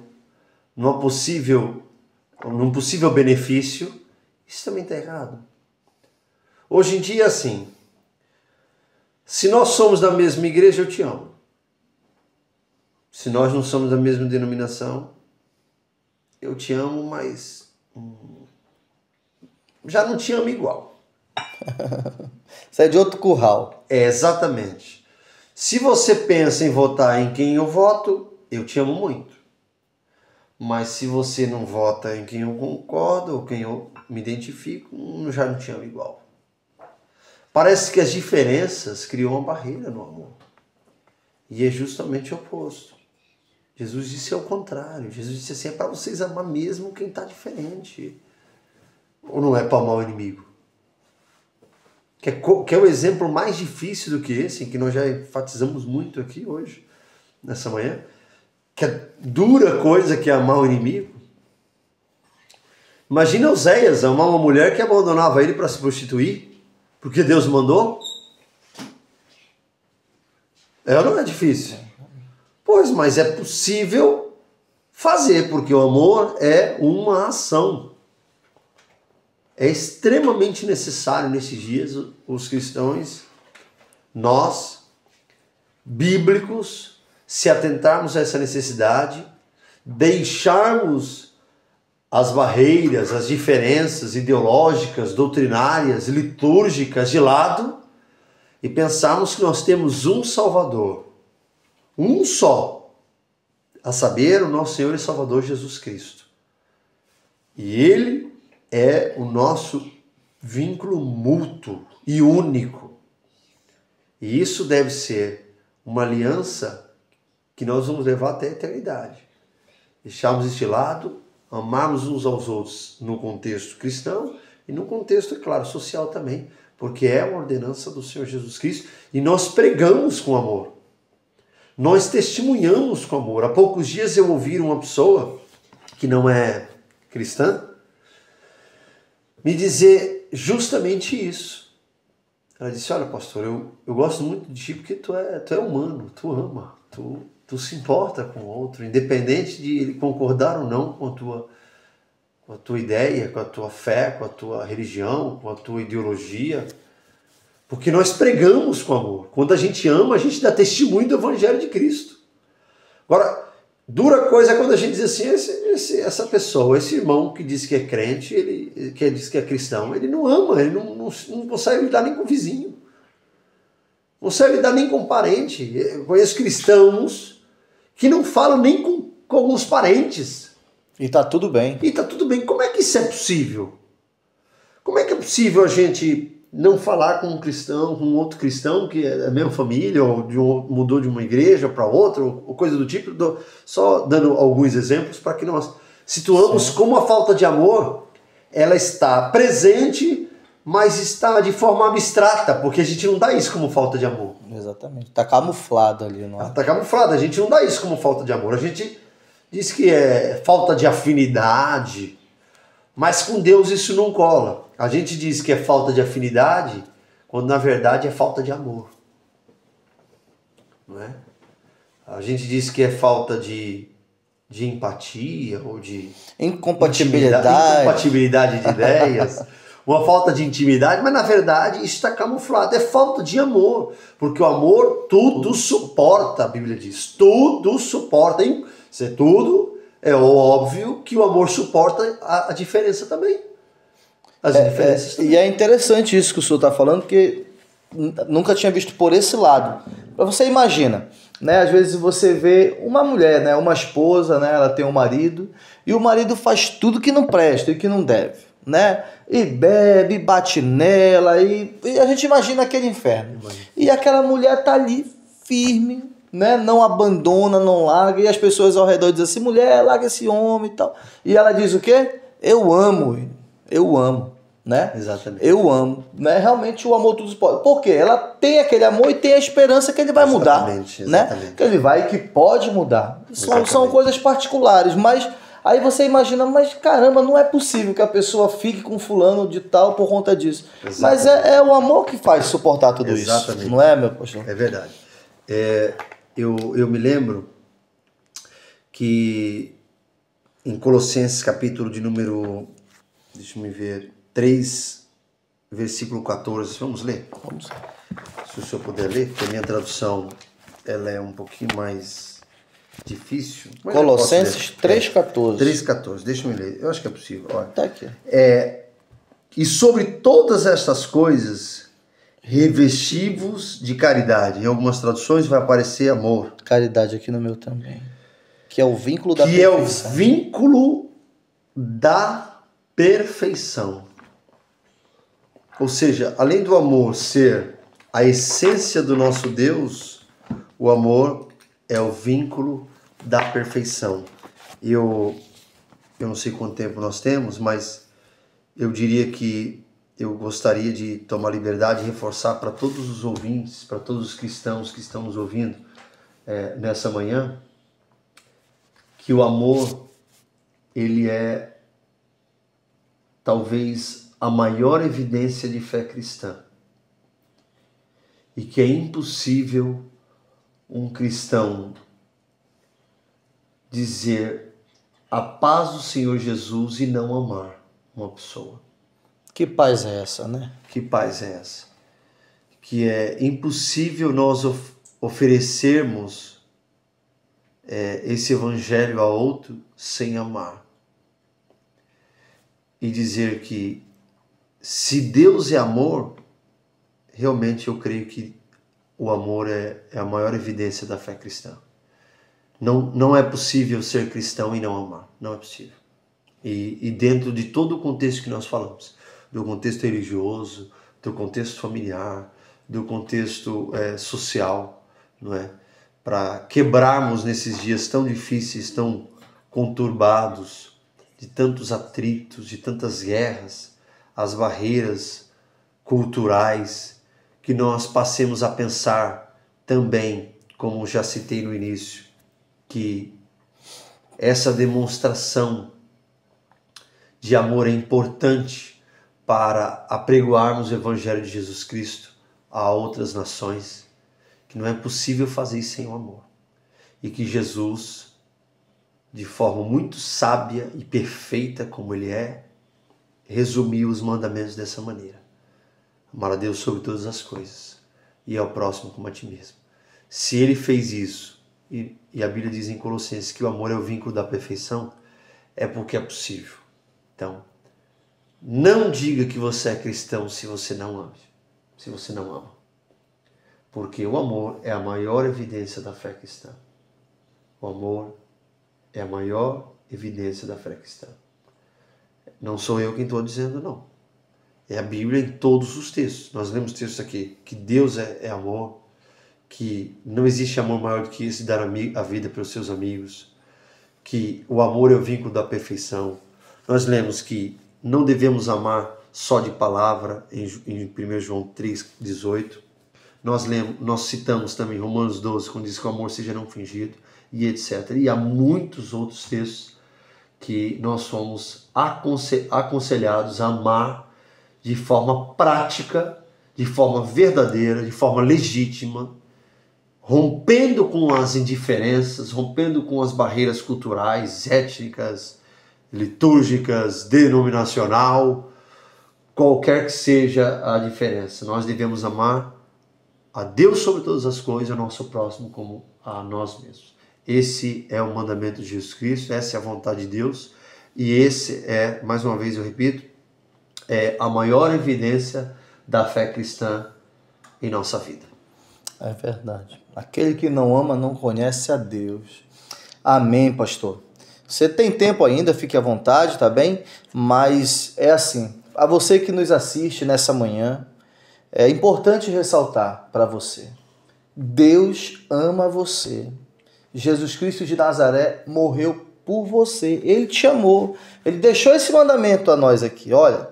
benefício, isso também está errado. Hoje em dia, assim, se nós somos da mesma igreja, eu te amo. Se nós não somos da mesma denominação, eu te amo, mas já não te amo igual. Você é de outro curral. É, exatamente. Se você pensa em votar em quem eu voto, eu te amo muito. Mas se você não vota em quem eu concordo ou quem eu me identifico, já não te amo igual. Parece que as diferenças criam uma barreira no amor. E é justamente o oposto. Jesus disse ao contrário. Jesus disse assim, é para vocês amar mesmo quem está diferente. Ou não é para amar o inimigo? Que é o exemplo mais difícil do que esse, que nós já enfatizamos muito aqui hoje, nessa manhã. Que é dura coisa que é amar o inimigo. Imagina Oséias amar uma mulher que abandonava ele para se prostituir, porque Deus mandou. É ou não é difícil? Pois, mas é possível fazer, porque o amor é uma ação. É extremamente necessário nesses dias os cristãos, nós, bíblicos, se atentarmos a essa necessidade, deixarmos as barreiras, as diferenças ideológicas, doutrinárias, litúrgicas de lado e pensarmos que nós temos um Salvador, um só, a saber, o nosso Senhor e Salvador Jesus Cristo. E Ele é o nosso vínculo mútuo e único. E isso deve ser uma aliança que nós vamos levar até a eternidade. Deixarmos este lado, amarmos uns aos outros no contexto cristão e no contexto, é claro, social também, porque é uma ordenança do Senhor Jesus Cristo e nós pregamos com amor. Nós testemunhamos com amor. Há poucos dias eu ouvi uma pessoa que não é cristã me dizer justamente isso. Ela disse, olha pastor, eu gosto muito de ti porque tu é humano, tu ama, tu se importa com o outro, independente de ele concordar ou não com a tua ideia, com a tua fé, com a tua religião, com a tua ideologia. Porque nós pregamos com amor. Quando a gente ama, a gente dá testemunho do Evangelho de Cristo. Agora, dura coisa é quando a gente diz assim, essa pessoa, esse irmão que diz que é crente, ele que diz que é cristão, ele não ama, ele não consegue lidar nem com o vizinho. Não consegue lidar nem com o parente. Eu conheço cristãos que não falam nem com alguns parentes. E tá tudo bem. E tá tudo bem. Como é que isso é possível? Como é que é possível a gente não falar com um cristão, com outro cristão que é da mesma família, ou mudou de uma igreja para outra, ou coisa do tipo? Só dando alguns exemplos para que nós situamos como a falta de amor, ela está presente, mas está de forma abstrata, porque a gente não dá isso como falta de amor. Exatamente. Está camuflado ali, não é? Está camuflado, a gente não dá isso como falta de amor. A gente diz que é falta de afinidade, mas com Deus isso não cola. A gente diz que é falta de afinidade, quando na verdade é falta de amor. Não é? A gente diz que é falta de empatia ou de incompatibilidade de ideias, uma falta de intimidade, mas na verdade isso está camuflado, é falta de amor, porque o amor tudo suporta, a Bíblia diz, tudo suporta, hein? Isso é tudo, é óbvio que o amor suporta a diferença também. As diferenças também. E é interessante isso que o senhor está falando, porque nunca tinha visto por esse lado. Você imagina, né? Às vezes você vê uma mulher, né? Uma esposa, né? Ela tem um marido, e o marido faz tudo que não presta e que não deve. né? E bebe, bate nela, e a gente imagina aquele inferno. E aquela mulher tá ali firme, né? Não abandona, não larga, e as pessoas ao redor dizem assim, mulher, larga esse homem e tal. E ela diz o quê? Eu amo ele, eu amo, né? Exatamente. Eu amo, né? Realmente o amor tudo pode. Por quê? Ela tem aquele amor e tem a esperança que ele vai mudar, né? Que ele vai, que pode mudar. São coisas particulares, mas aí você imagina, mas caramba, não é possível que a pessoa fique com fulano de tal por conta disso. Exatamente. Mas é o amor que faz suportar tudo isso, não é, meu pastor? É verdade. Eu me lembro que em Colossenses capítulo de número, deixa eu me ver, 3, versículo 14, vamos ler? Vamos. Se o senhor puder ler, porque a minha tradução ela é um pouquinho mais difícil. Colossenses 3,14. 3,14, deixa eu ler, eu acho que é possível. Olha. Tá aqui. E sobre todas estas coisas, revestivos de caridade. Em algumas traduções vai aparecer amor. Caridade aqui no meu também. Que é o vínculo da perfeição. Que é o vínculo da perfeição. Ou seja, além do amor ser a essência do nosso Deus, o amor é o vínculo da perfeição. Eu não sei quanto tempo nós temos, mas eu diria que eu gostaria de tomar liberdade e reforçar para todos os ouvintes, para todos os cristãos que estão nos ouvindo nessa manhã, que o amor, ele é talvez a maior evidência de fé cristã. E que é impossível um cristão dizer a paz do Senhor Jesus e não amar uma pessoa. Que paz é essa, né? Que paz é essa? Que é impossível nós oferecermos esse evangelho a outro sem amar. E dizer que se Deus é amor, realmente eu creio que o amor é a maior evidência da fé cristã. Não é possível ser cristão e não amar. Não é possível. E dentro de todo o contexto que nós falamos, do contexto religioso, do contexto familiar, do contexto social, não é? Para quebrarmos nesses dias tão difíceis, tão conturbados, de tantos atritos, de tantas guerras, as barreiras culturais, que nós passemos a pensar também, como já citei no início, que essa demonstração de amor é importante para apregoarmos o Evangelho de Jesus Cristo a outras nações, que não é possível fazer isso sem o amor. E que Jesus, de forma muito sábia e perfeita como Ele é, resumiu os mandamentos dessa maneira. Amar a Deus sobre todas as coisas e ao próximo como a ti mesmo. Se Ele fez isso, e a Bíblia diz em Colossenses que o amor é o vínculo da perfeição, é porque é possível. Então, não diga que você é cristão se você não ama. Se você não ama. Porque o amor é a maior evidência da fé cristã. O amor é a maior evidência da fé cristã. Não sou eu quem estou dizendo, não. É a Bíblia em todos os textos. Nós lemos textos aqui que Deus é amor, que não existe amor maior do que esse, dar a vida pelos seus amigos, que o amor é o vínculo da perfeição. Nós lemos que não devemos amar só de palavra, em 1 João 3,18. Nós citamos também Romanos 12, quando diz que o amor seja não fingido, e etc. E há muitos outros textos que nós somos aconselhados a amar de forma prática, de forma verdadeira, de forma legítima, rompendo com as indiferenças, rompendo com as barreiras culturais, étnicas, litúrgicas, denominacional, qualquer que seja a diferença. Nós devemos amar a Deus sobre todas as coisas, ao nosso próximo como a nós mesmos. Esse é o mandamento de Jesus Cristo, essa é a vontade de Deus, e esse é, mais uma vez eu repito, é a maior evidência da fé cristã em nossa vida. É verdade. Aquele que não ama não conhece a Deus. Amém, pastor. Você tem tempo ainda, fique à vontade, tá bem? Mas é assim, a você que nos assiste nessa manhã, é importante ressaltar para você. Deus ama você. Jesus Cristo de Nazaré morreu por você. Ele te amou. Ele deixou esse mandamento a nós aqui. Olha,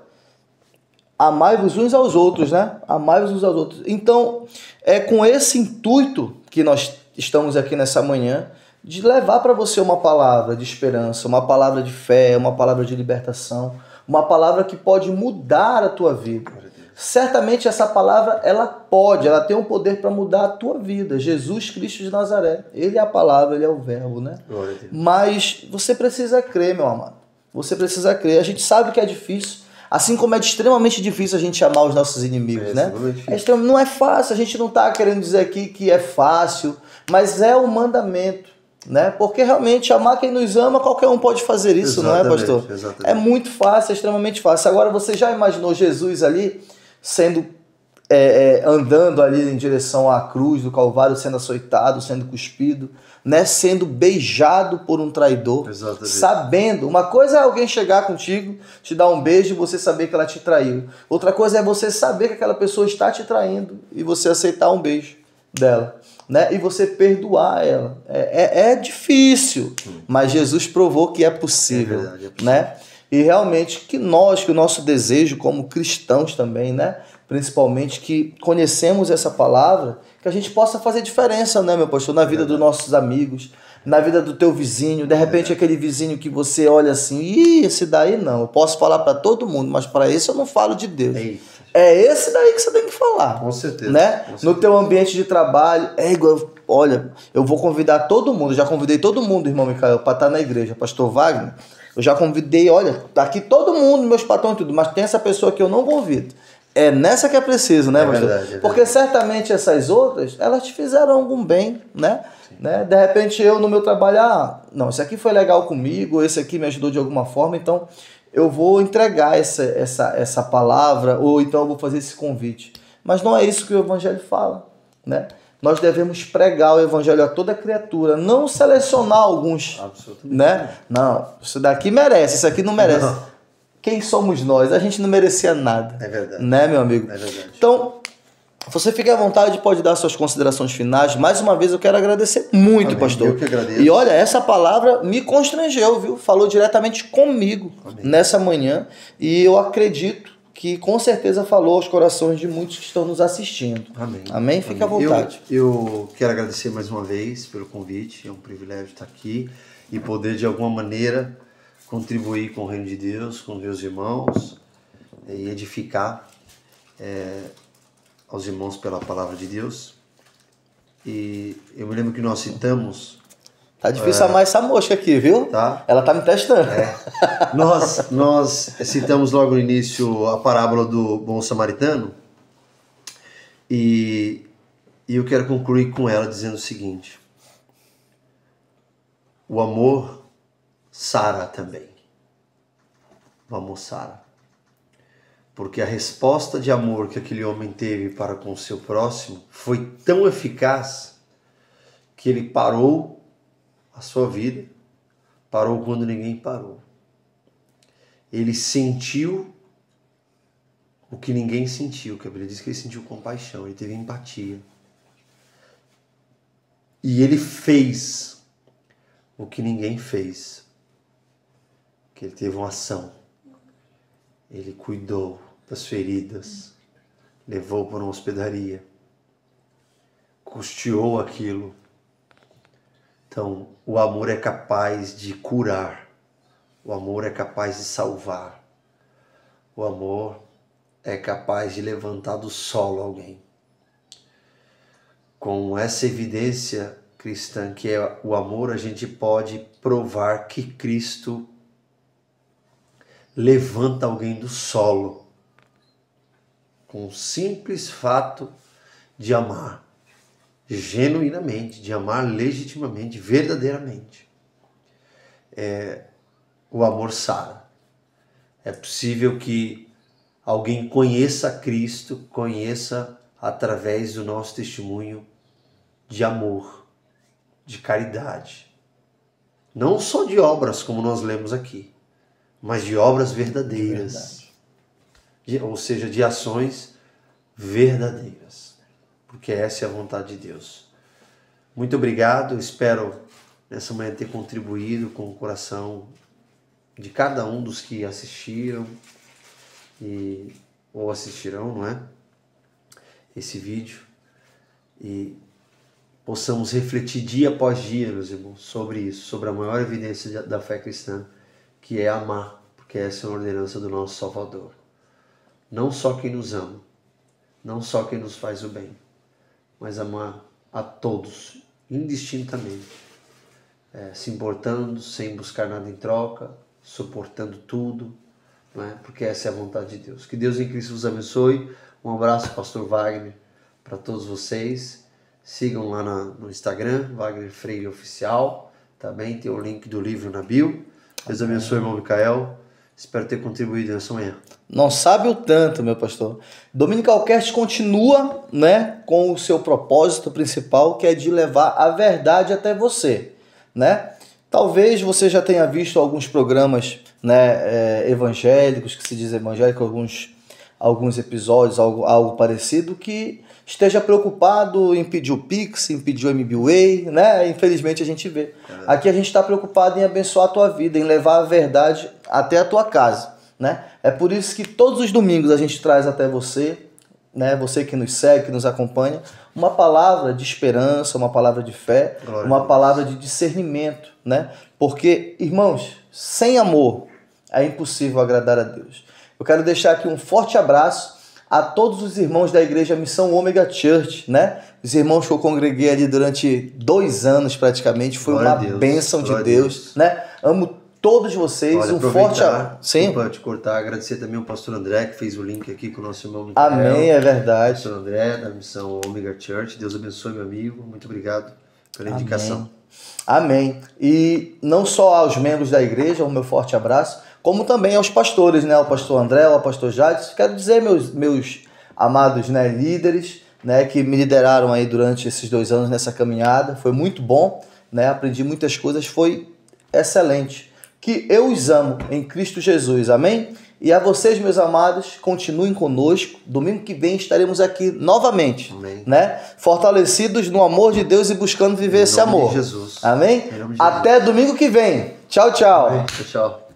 amai-vos uns aos outros, né? Amai-vos uns aos outros. Então, é com esse intuito que nós estamos aqui nessa manhã, de levar para você uma palavra de esperança, uma palavra de fé, uma palavra de libertação, uma palavra que pode mudar a tua vida. Certamente essa palavra, ela tem um poder para mudar a tua vida. Jesus Cristo de Nazaré, Ele é a palavra, Ele é o verbo, né? Mas você precisa crer, meu amado. Você precisa crer. A gente sabe que é difícil, assim como é extremamente difícil a gente amar os nossos inimigos, né? Não é fácil, a gente não está querendo dizer aqui que é fácil, mas é um mandamento, né? Porque realmente amar quem nos ama, qualquer um pode fazer isso, não é, pastor? Exatamente. É muito fácil, é extremamente fácil. Agora, você já imaginou Jesus ali sendo andando ali em direção à cruz do Calvário, sendo açoitado, sendo cuspido, né? Sendo beijado por um traidor, sabendo. Uma coisa é alguém chegar contigo, te dar um beijo e você saber que ela te traiu. Outra coisa é você saber que aquela pessoa está te traindo e você aceitar um beijo dela, né? E você perdoar ela. É difícil, mas Jesus provou que é possível, né? E realmente que o nosso desejo como cristãos também, né? Principalmente que conhecemos essa palavra, que a gente possa fazer diferença, né, meu pastor? Na vida dos nossos amigos, na vida do teu vizinho. De repente aquele vizinho que você olha assim, esse daí não, eu posso falar para todo mundo, mas para esse eu não falo de Deus. É esse daí que você tem que falar. Com certeza. Né? Com certeza. No teu ambiente de trabalho, olha, eu vou convidar todo mundo, já convidei todo mundo, irmão Micael, para estar na igreja, pastor Wagner. Eu já convidei, olha, tá aqui todo mundo, meus patrões e tudo, mas tem essa pessoa que eu não convido. É nessa que é preciso, né, pastor? Verdade. Porque certamente essas outras, elas te fizeram algum bem, né? De repente eu no meu trabalho, não, esse aqui foi legal comigo, esse aqui me ajudou de alguma forma, então eu vou entregar essa palavra, ou então eu vou fazer esse convite. Mas não é isso que o Evangelho fala, né? Nós devemos pregar o Evangelho a toda criatura, não selecionar alguns, né? Não, isso daqui merece, isso aqui não merece. Não. Quem somos nós? A gente não merecia nada. É verdade. Né, meu amigo? É verdade. Então, você fique à vontade, pode dar suas considerações finais. Mais uma vez eu quero agradecer muito, pastor. Eu que agradeço. E olha, essa palavra me constrangeu, viu? Falou diretamente comigo nessa manhã. E eu acredito que com certeza falou aos corações de muitos que estão nos assistindo. Amém. Amém? Fique à vontade. Eu quero agradecer mais uma vez pelo convite. É um privilégio estar aqui e poder, de alguma maneira, contribuir com o reino de Deus, com meus irmãos e edificar aos irmãos pela palavra de Deus. E eu me lembro que nós citamos... Tá difícil amar essa mosca aqui, viu? Tá. Ela tá me testando. Nós citamos logo no início a parábola do bom samaritano e eu quero concluir com ela dizendo o seguinte: o amor sara também. O amor sara. Porque a resposta de amor que aquele homem teve para com o seu próximo foi tão eficaz que ele parou a sua vida, parou quando ninguém parou. Ele sentiu o que ninguém sentiu, que a Bíblia diz que ele sentiu compaixão, ele teve empatia. E ele fez o que ninguém fez, que ele teve uma ação. Ele cuidou das feridas, levou para uma hospedaria, custeou aquilo. Então, o amor é capaz de curar, o amor é capaz de salvar, o amor é capaz de levantar do solo alguém. Com essa evidência cristã que é o amor, a gente pode provar que Cristo levanta alguém do solo com o simples fato de amar. Genuinamente, de amar legitimamente, verdadeiramente. O amor sara. É possível que alguém conheça Cristo, conheça através do nosso testemunho de amor, de caridade, Não só de obras, como nós lemos aqui, mas de obras verdadeiras. Ou seja, de ações verdadeiras. Porque essa é a vontade de Deus. Muito obrigado. Espero nessa manhã ter contribuído com o coração de cada um dos que assistiram ou assistirão, não é? Esse vídeo. E possamos refletir dia após dia, meus irmãos, sobre isso, sobre a maior evidência da fé cristã, que é amar, porque essa é a ordenança do nosso Salvador. Não só quem nos ama, não só quem nos faz o bem, mas amar a todos, indistintamente, se importando, sem buscar nada em troca, suportando tudo, não é? Porque essa é a vontade de Deus. Que Deus em Cristo vos abençoe. Um abraço, Pastor Wagner, para todos vocês. Sigam lá no Instagram, Wagner Freire Oficial. Também tem o link do livro na bio. Deus abençoe, irmão Micael. Espero ter contribuído nessa manhã. Não sabe o tanto, meu pastor. Dominicalcast continua, né, com o seu propósito principal, que é de levar a verdade até você, né? Talvez você já tenha visto alguns programas, né, evangélicos, que se diz evangélicos, alguns episódios, algo parecido, que esteja preocupado em pedir o Pix, em pedir o MBWay, né? Infelizmente a gente vê. Aqui a gente está preocupado em abençoar a tua vida, em levar a verdade até a tua casa, né? É por isso que todos os domingos a gente traz até você, né? Você que nos segue, que nos acompanha, uma palavra de esperança, uma palavra de fé, uma palavra de discernimento, né? Porque, irmãos, sem amor é impossível agradar a Deus. Eu quero deixar aqui um forte abraço a todos os irmãos da Igreja Missão Omega Church, né? Os irmãos que eu congreguei ali durante 2 anos praticamente, foi uma bênção de Deus, né? Amo todos vocês. Olha, um forte abraço. Sim. Para te cortar, agradecer também ao pastor André, que fez o link aqui com o nosso irmão Micael. Amém, é verdade. Pastor André, da Missão Omega Church. Deus abençoe, meu amigo. Muito obrigado pela indicação. Amém. E não só aos membros da igreja, o meu forte abraço, como também aos pastores, né? O pastor André, o pastor Jades. Quero dizer, meus amados, né, líderes, né, que me lideraram aí durante esses 2 anos nessa caminhada. Foi muito bom, né? Aprendi muitas coisas, foi excelente. Que eu os amo em Cristo Jesus, amém? E a vocês, meus amados, continuem conosco. Domingo que vem estaremos aqui novamente, amém, né? Fortalecidos no amor de Deus e buscando viver esse amor. Em nome de Jesus. Amém? Até domingo que vem. Tchau, tchau. Amém. Tchau.